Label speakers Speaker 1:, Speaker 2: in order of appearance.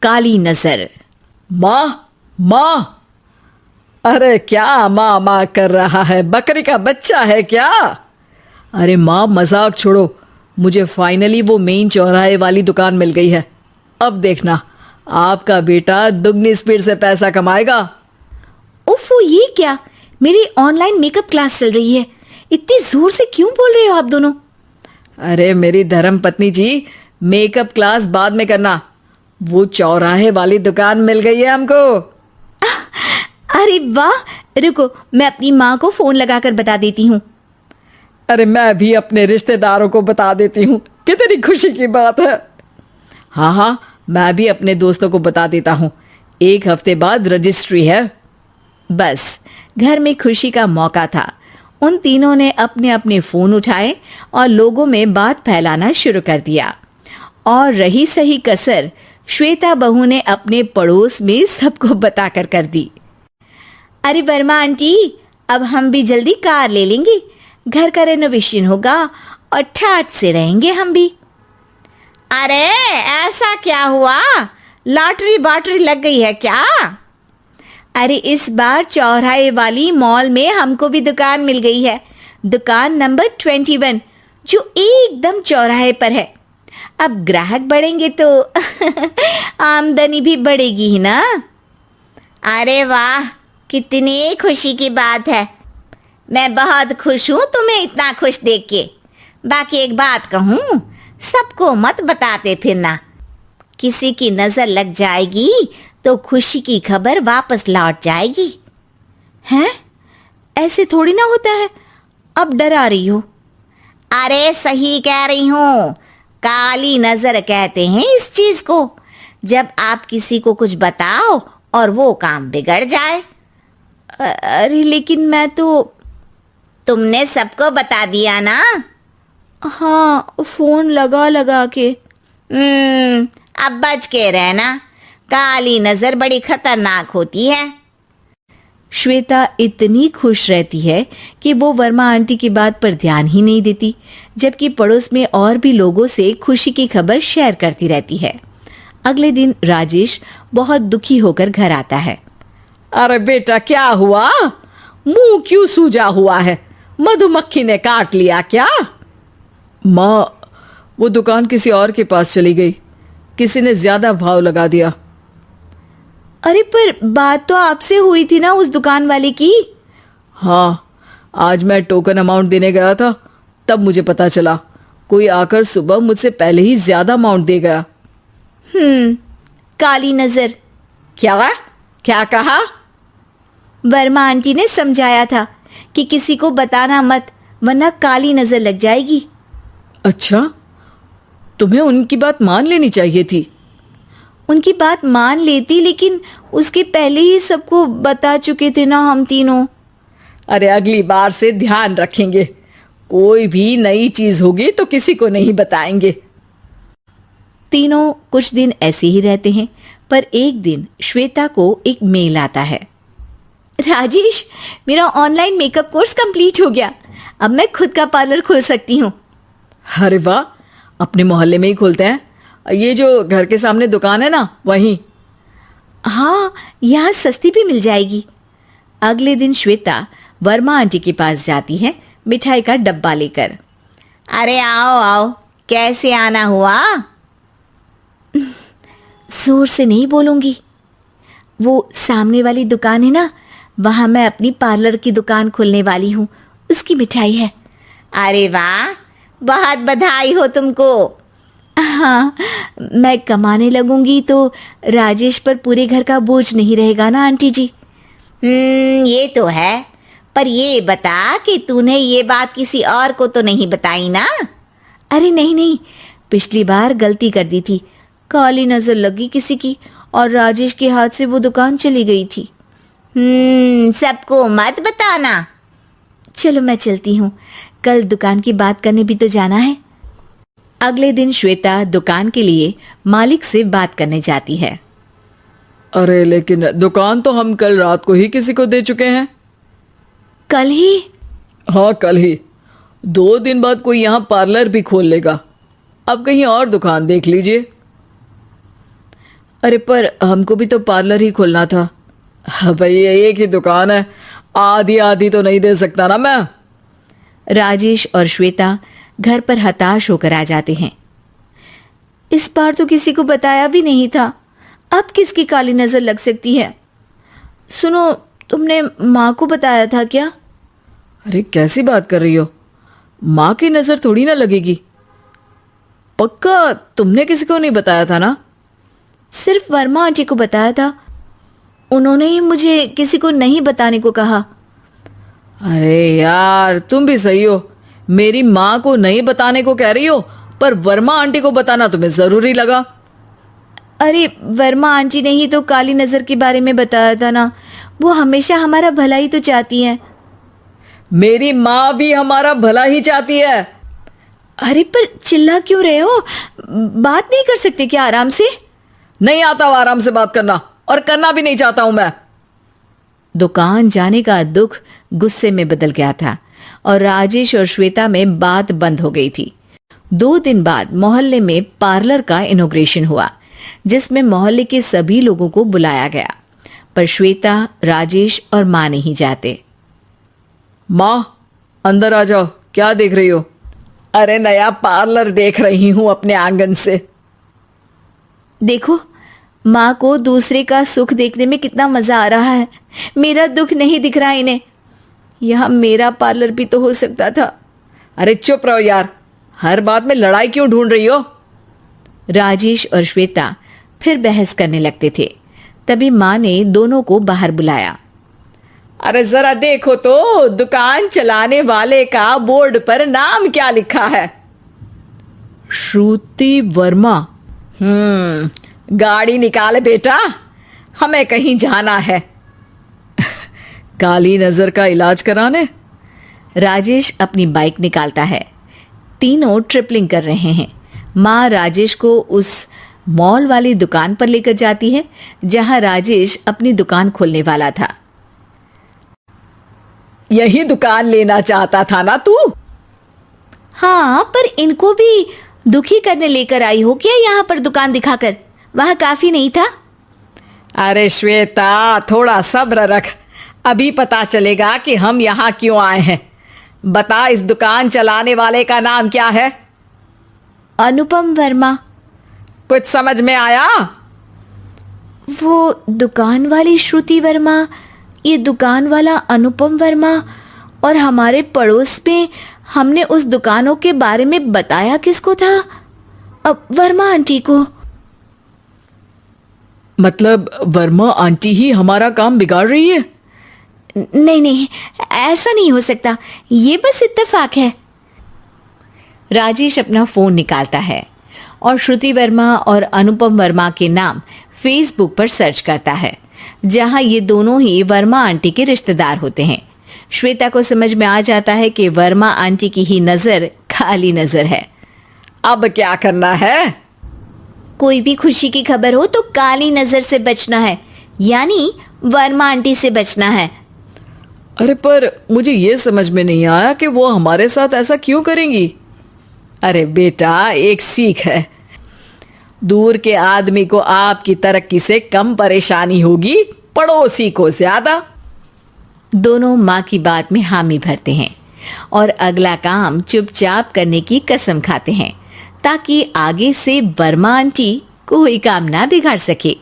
Speaker 1: काली नजर।
Speaker 2: माँ माँ, अरे क्या माँ माँ कर रहा है? बकरी का बच्चा है क्या? अरे माँ मजाक छोड़ो, मुझे फाइनली वो मेन चौराहे वाली दुकान मिल गई है। अब देखना, आपका बेटा दुगनी स्पीड से पैसा कमाएगा।
Speaker 1: ओफो, ये क्या? मेरी ऑनलाइन मेकअप क्लास चल रही है, इतनी जोर से क्यों बोल रहे हो आप दोनों?
Speaker 2: अरे मेरी धर्म पत्नी जी, मेकअप क्लास बाद में करना, वो चौराहे वाली दुकान मिल गई है हमको।
Speaker 1: अरे वाह, रुको मैं अपनी माँ को फोन लगाकर बता देती हूँ।
Speaker 2: अरे मैं भी अपने रिश्तेदारों को बता देती हूँ, कितनी खुशी की बात है। हाँ हाँ, मैं भी अपने दोस्तों को बता देता हूँ, 1 हफ्ते बाद रजिस्ट्री है।
Speaker 1: बस घर में खुशी का मौका था। उन तीनों ने अपने अपने फोन उठाए और लोगों में बात फैलाना शुरू कर दिया। और रही सही कसर श्वेता बहू ने अपने पड़ोस में सबको बताकर कर दी। अरे वर्मा आंटी, अब हम भी जल्दी कार ले लेंगे, घर का रेनोवेशन होगा और ठाट से रहेंगे हम भी। अरे ऐसा क्या हुआ? लॉटरी बाटरी लग गई है क्या? अरे इस बार चौराहे वाली मॉल में हमको भी दुकान मिल गई है, दुकान नंबर 21, जो एकदम चौराहे पर है। अब ग्राहक बढ़ेंगे तो आमदनी भी बढ़ेगी ही ना। अरे वाह, कितनी खुशी की बात है। मैं बहुत खुश हूँ तुम्हें इतना खुश देख के। बाकी एक बात कहूँ, सबको मत बताते फिरना, किसी की नजर लग जाएगी तो खुशी की खबर वापस लौट जाएगी। हैं? ऐसे थोड़ी ना होता है, अब डरा रही हो। अरे सही कह रही हूँ, काली नजर कहते हैं इस चीज को, जब आप किसी को कुछ बताओ और वो काम बिगड़ जाए। अरे लेकिन मैं तो। तुमने सबको बता दिया ना? हाँ, फोन लगा लगा के। अब बच के रहना, काली नजर बड़ी खतरनाक होती है। श्वेता इतनी खुश रहती है कि वो वर्मा आंटी की बात पर ध्यान ही नहीं देती, जबकि पड़ोस में और भी लोगों से खुशी की खबर शेयर करती रहती है। अगले दिन राजेश बहुत दुखी होकर घर आता है।
Speaker 2: अरे बेटा क्या हुआ? मुंह क्यों सूजा हुआ है? मधुमक्खी ने काट लिया क्या? माँ, वो दुकान किसी और के पास चली गई, किसी ने ज्यादा भाव लगा दिया।
Speaker 1: अरे पर बात तो आपसे हुई थी ना उस दुकान वाले की?
Speaker 2: हाँ, आज मैं टोकन अमाउंट देने गया था, तब मुझे पता चला कोई आकर सुबह मुझसे पहले ही ज्यादा अमाउंट दे गया।
Speaker 1: काली नजर।
Speaker 2: क्या कहा?
Speaker 1: वर्मा आंटी ने समझाया था कि किसी को बताना मत, वरना काली नजर लग जाएगी।
Speaker 2: अच्छा, तुम्हें उनकी बात मान लेनी चाहिए थी।
Speaker 1: उनकी बात मान लेती, लेकिन उसके पहले ही सबको बता चुके थे ना हम तीनों।
Speaker 2: अरे अगली बार से ध्यान रखेंगे, कोई भी नई चीज होगी तो किसी को नहीं बताएंगे।
Speaker 1: तीनों कुछ दिन ऐसे ही रहते हैं, पर एक दिन श्वेता को एक मेल आता है। राजेश, मेरा ऑनलाइन मेकअप कोर्स कंप्लीट हो गया, अब मैं खुद का पार्लर खोल सकती हूँ।
Speaker 2: अरे वाह, अपने मोहल्ले में ही खोलते हैं? ये जो घर के सामने दुकान है ना, वहीं?
Speaker 1: हाँ, यहाँ सस्ती भी मिल जाएगी। अगले दिन श्वेता वर्मा आंटी के पास जाती है मिठाई का डब्बा लेकर। अरे आओ आओ, कैसे आना हुआ? जोर से नहीं बोलूंगी, वो सामने वाली दुकान है ना, वहां मैं अपनी पार्लर की दुकान खोलने वाली हूँ, उसकी मिठाई है। अरे वाह, बहुत बधाई हो तुमको। हाँ, मैं कमाने लगूंगी तो राजेश पर पूरे घर का बोझ नहीं रहेगा ना आंटी जी। ये तो है, पर ये बता कि तूने ये बात किसी और को तो नहीं बताई ना? अरे नहीं नहीं, पिछली बार गलती कर दी थी, काली नजर लगी किसी की और राजेश के हाथ से वो दुकान चली गई थी। सबको मत बताना। चलो मैं चलती हूँ, कल दुकान की बात करने भी तो जाना है। अगले दिन श्वेता दुकान के लिए मालिक से बात करने जाती है।
Speaker 2: अरे लेकिन दुकान तो हम कल रात को ही किसी को दे चुके हैं।
Speaker 1: कल ही?
Speaker 2: हाँ कल ही, 2 दिन बाद कोई यहाँ पार्लर भी खोल लेगा। अब कहीं और दुकान देख लीजिए। अरे पर हमको भी तो पार्लर ही खोलना था। भैया एक ही दुकान है, आधी आधी तो नहीं दे सकता ना मैं।
Speaker 1: राजेश और श्वेता घर पर हताश होकर आ जाते हैं। इस बार तो किसी को बताया भी नहीं था, अब किसकी काली नजर लग सकती है। सुनो, तुमने माँ को बताया था क्या?
Speaker 2: अरे कैसी बात कर रही हो, माँ की नजर थोड़ी ना लगेगी। पक्का तुमने किसी को नहीं बताया था ना?
Speaker 1: सिर्फ वर्मा आंटी को बताया था, उन्होंने ही मुझे किसी को नहीं बताने को कहा।
Speaker 2: अरे यार तुम भी सही हो, मेरी माँ को नहीं बताने को कह रही हो, पर वर्मा आंटी को बताना तुम्हें जरूरी लगा।
Speaker 1: अरे वर्मा आंटी ने ही तो काली नजर के बारे में बताया था ना, वो हमेशा हमारा भला ही तो चाहती है।
Speaker 2: मेरी माँ भी हमारा भला ही चाहती है।
Speaker 1: अरे पर चिल्ला क्यों रहे हो, बात नहीं कर सकते क्या आराम से?
Speaker 2: नहीं आता वो आराम से बात करना, और करना भी नहीं चाहता हूं मैं।
Speaker 1: दुकान जाने का दुख गुस्से में बदल गया था और राजेश और श्वेता में बात बंद हो गई थी। 2 दिन बाद मोहल्ले में पार्लर का इनॉग्रेशन हुआ, जिसमें मोहल्ले के सभी लोगों को बुलाया गया, पर श्वेता, राजेश और माँ नहीं जाते।
Speaker 2: माँ अंदर आ जाओ, क्या देख रही हो? अरे नया पार्लर देख रही हूं अपने आंगन से।
Speaker 1: देखो, माँ को दूसरे का सुख देखने में कितना मजा आ रहा है, मेरा दुख नहीं दिख रहा इन्हें। यह मेरा पार्लर भी तो हो सकता था।
Speaker 2: अरे चुप रहो यार, हर बात में लड़ाई क्यों ढूंढ रही हो?
Speaker 1: राजेश और श्वेता फिर बहस करने लगते थे। तभी माँ ने दोनों को बाहर बुलाया।
Speaker 2: अरे जरा देखो तो, दुकान चलाने वाले का बोर्ड पर नाम क्या लिखा है? श्रुति वर्मा। गाड़ी निकाल बेटा, हमें कहीं जाना है। काली नजर का इलाज कराने?
Speaker 1: राजेश अपनी बाइक निकालता है। तीनों ट्रिपलिंग कर रहे हैं। माँ राजेश को उस मॉल वाली दुकान पर लेकर जाती है जहां राजेश अपनी दुकान खोलने वाला था।
Speaker 2: यही दुकान लेना चाहता था ना तू?
Speaker 1: हाँ, पर इनको भी दुखी करने लेकर आई हो क्या यहाँ पर दुकान दिखाकर? वहां काफी नहीं था?
Speaker 2: अरे श्वेता थोड़ा सब्र रख, अभी पता चलेगा कि हम यहाँ क्यों आए हैं। बता, इस दुकान चलाने वाले का नाम क्या है?
Speaker 1: अनुपम वर्मा।
Speaker 2: कुछ समझ में आया?
Speaker 1: वो दुकान वाली श्रुति वर्मा, ये दुकान वाला अनुपम वर्मा, और हमारे पड़ोस में हमने उस दुकानों के बारे में बताया किसको था? अब वर्मा आंटी को।
Speaker 2: मतलब वर्मा आंटी ही हमारा काम बिगाड़ रही है?
Speaker 1: नहीं नहीं, ऐसा नहीं हो सकता, ये बस इत्तेफाक है। राजेश अपना फोन निकालता है और श्रुति वर्मा और अनुपम वर्मा के नाम फेसबुक पर सर्च करता है, जहां ये दोनों ही वर्मा आंटी के रिश्तेदार होते हैं। श्वेता को समझ में आ जाता है कि वर्मा आंटी की ही नजर काली नजर है।
Speaker 2: अब क्या करना है?
Speaker 1: कोई भी खुशी की खबर हो तो काली नजर से बचना है, यानी वर्मा आंटी से बचना है।
Speaker 2: अरे पर मुझे ये समझ में नहीं आया कि वो हमारे साथ ऐसा क्यों करेंगी। अरे बेटा, एक सीख है, दूर के आदमी को आपकी तरक्की से कम परेशानी होगी, पड़ोसी को ज्यादा।
Speaker 1: दोनों माँ की बात में हामी भरते हैं और अगला काम चुपचाप करने की कसम खाते हैं, ताकि आगे से वर्मा आंटी कोई काम ना बिगाड़ सके।